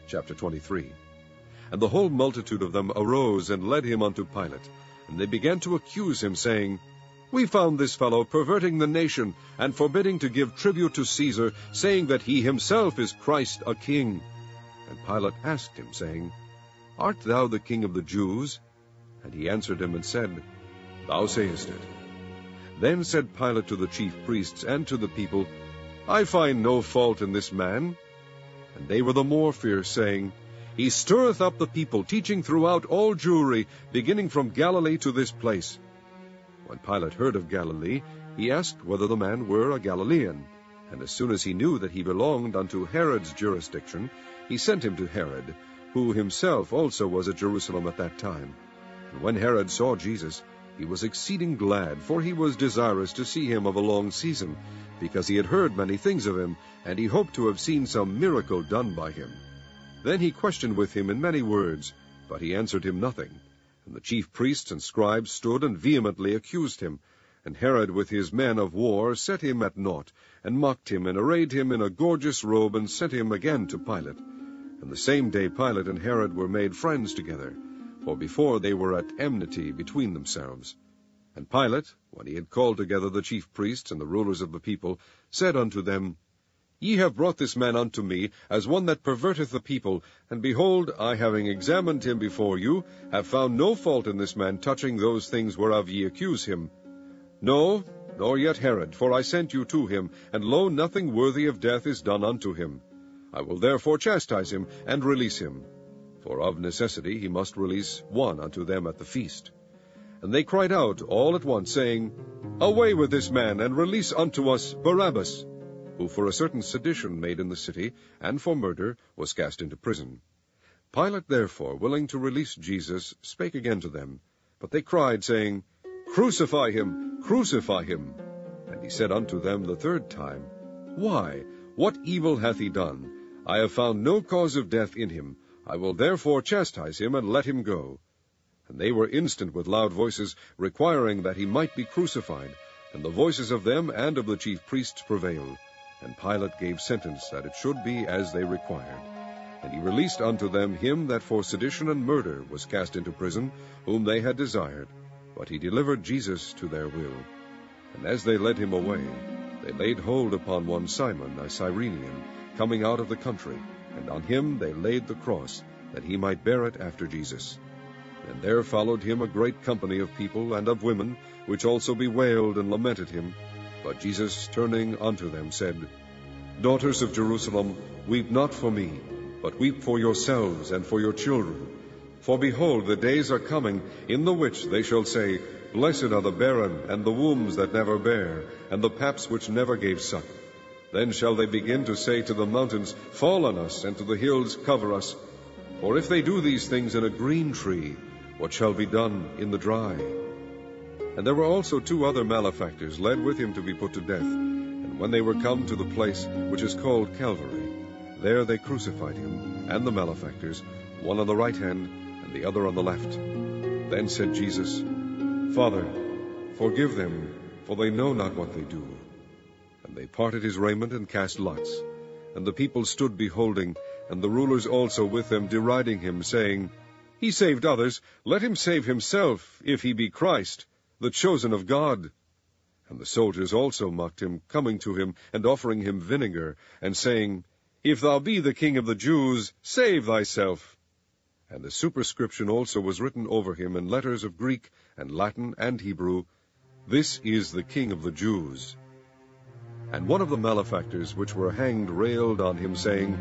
Chapter 23. And the whole multitude of them arose and led him unto Pilate. And they began to accuse him, saying, We found this fellow perverting the nation, and forbidding to give tribute to Caesar, saying that he himself is Christ a king. And Pilate asked him, saying, Art thou the king of the Jews? And he answered him and said, Thou sayest it. Then said Pilate to the chief priests and to the people, I find no fault in this man. And they were the more fierce, saying, He stirreth up the people, teaching throughout all Jewry, beginning from Galilee to this place. When Pilate heard of Galilee, he asked whether the man were a Galilean. And as soon as he knew that he belonged unto Herod's jurisdiction, he sent him to Herod, who himself also was at Jerusalem at that time. And when Herod saw Jesus, he was exceeding glad, for he was desirous to see him of a long season, because he had heard many things of him, and he hoped to have seen some miracle done by him. Then he questioned with him in many words, but he answered him nothing. And the chief priests and scribes stood and vehemently accused him. And Herod with his men of war set him at naught, and mocked him, and arrayed him in a gorgeous robe, and sent him again to Pilate. And the same day Pilate and Herod were made friends together, for before they were at enmity between themselves. And Pilate, when he had called together the chief priests and the rulers of the people, said unto them, Ye have brought this man unto me, as one that perverteth the people, and behold, I, having examined him before you, have found no fault in this man touching those things whereof ye accuse him. No, nor yet Herod, for I sent you to him, and lo, nothing worthy of death is done unto him. I will therefore chastise him, and release him. For of necessity he must release one unto them at the feast. And they cried out all at once, saying, Away with this man, and release unto us Barabbas, who for a certain sedition made in the city, and for murder, was cast into prison. Pilate therefore, willing to release Jesus, spake again to them. But they cried, saying, Crucify him, crucify him. And he said unto them the third time, Why, what evil hath he done? I have found no cause of death in him. I will therefore chastise him, and let him go. And they were instant with loud voices, requiring that he might be crucified. And the voices of them and of the chief priests prevailed. And Pilate gave sentence that it should be as they required. And he released unto them him that for sedition and murder was cast into prison, whom they had desired. But he delivered Jesus to their will. And as they led him away, they laid hold upon one Simon, a Cyrenian, coming out of the country, and on him they laid the cross, that he might bear it after Jesus. And there followed him a great company of people and of women, which also bewailed and lamented him. But Jesus, turning unto them, said, Daughters of Jerusalem, weep not for me, but weep for yourselves and for your children. For behold, the days are coming, in the which they shall say, Blessed are the barren, and the wombs that never bare, and the paps which never gave suck. Then shall they begin to say to the mountains, Fall on us, and to the hills, Cover us. For if they do these things in a green tree, what shall be done in the dry? And there were also 2 other malefactors led with him to be put to death. And when they were come to the place which is called Calvary, there they crucified him, and the malefactors, one on the right hand, and the other on the left. Then said Jesus, Father, forgive them, for they know not what they do. And they parted his raiment, and cast lots. And the people stood beholding, and the rulers also with them, deriding him, saying, He saved others, let him save himself, if he be Christ, the chosen of God. And the soldiers also mocked him, coming to him, and offering him vinegar, and saying, If thou be the King of the Jews, save thyself. And the superscription also was written over him in letters of Greek, and Latin, and Hebrew, This is the King of the Jews. And one of the malefactors which were hanged railed on him, saying,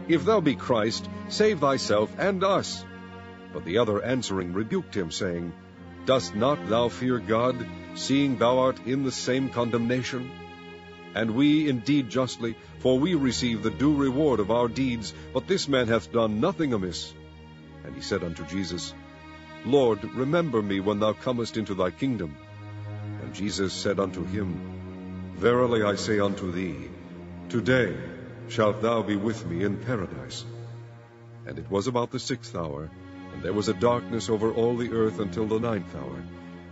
If thou be Christ, save thyself and us. But the other answering rebuked him, saying, Dost not thou fear God, seeing thou art in the same condemnation? And we indeed justly, for we receive the due reward of our deeds, but this man hath done nothing amiss. And he said unto Jesus, Lord, remember me when thou comest into thy kingdom. And Jesus said unto him, Verily I say unto thee, today shalt thou be with me in paradise. And it was about the 6th hour, and there was a darkness over all the earth until the 9th hour.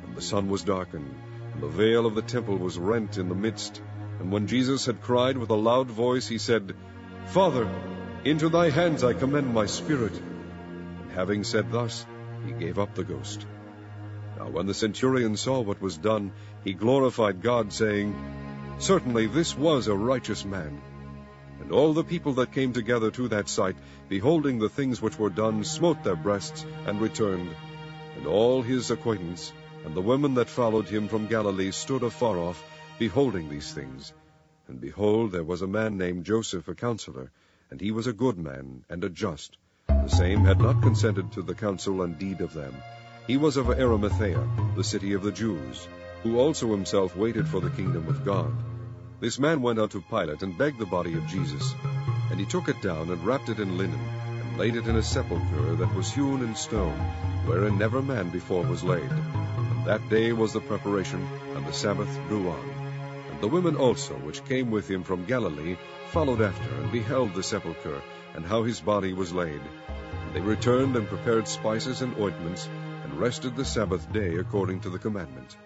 And the sun was darkened, and the veil of the temple was rent in the midst. And when Jesus had cried with a loud voice, he said, Father, Into thy hands I commend my spirit. And having said thus, he gave up the ghost. Now when the centurion saw what was done, he glorified God, saying, Certainly this was a righteous man. And all the people that came together to that sight, beholding the things which were done, smote their breasts, and returned. And all his acquaintance, and the women that followed him from Galilee, stood afar off, beholding these things. And behold, there was a man named Joseph, a counselor, and he was a good man, and a just. The same had not consented to the counsel and deed of them. He was of Arimathea, the city of the Jews, who also himself waited for the kingdom of God. This man went unto Pilate, and begged the body of Jesus. And he took it down, and wrapped it in linen, and laid it in a sepulchre that was hewn in stone, wherein never man before was laid. And that day was the preparation, and the Sabbath drew on. And the women also, which came with him from Galilee, followed after, and beheld the sepulchre, and how his body was laid. And they returned, and prepared spices and ointments, and rested the Sabbath day according to the commandment.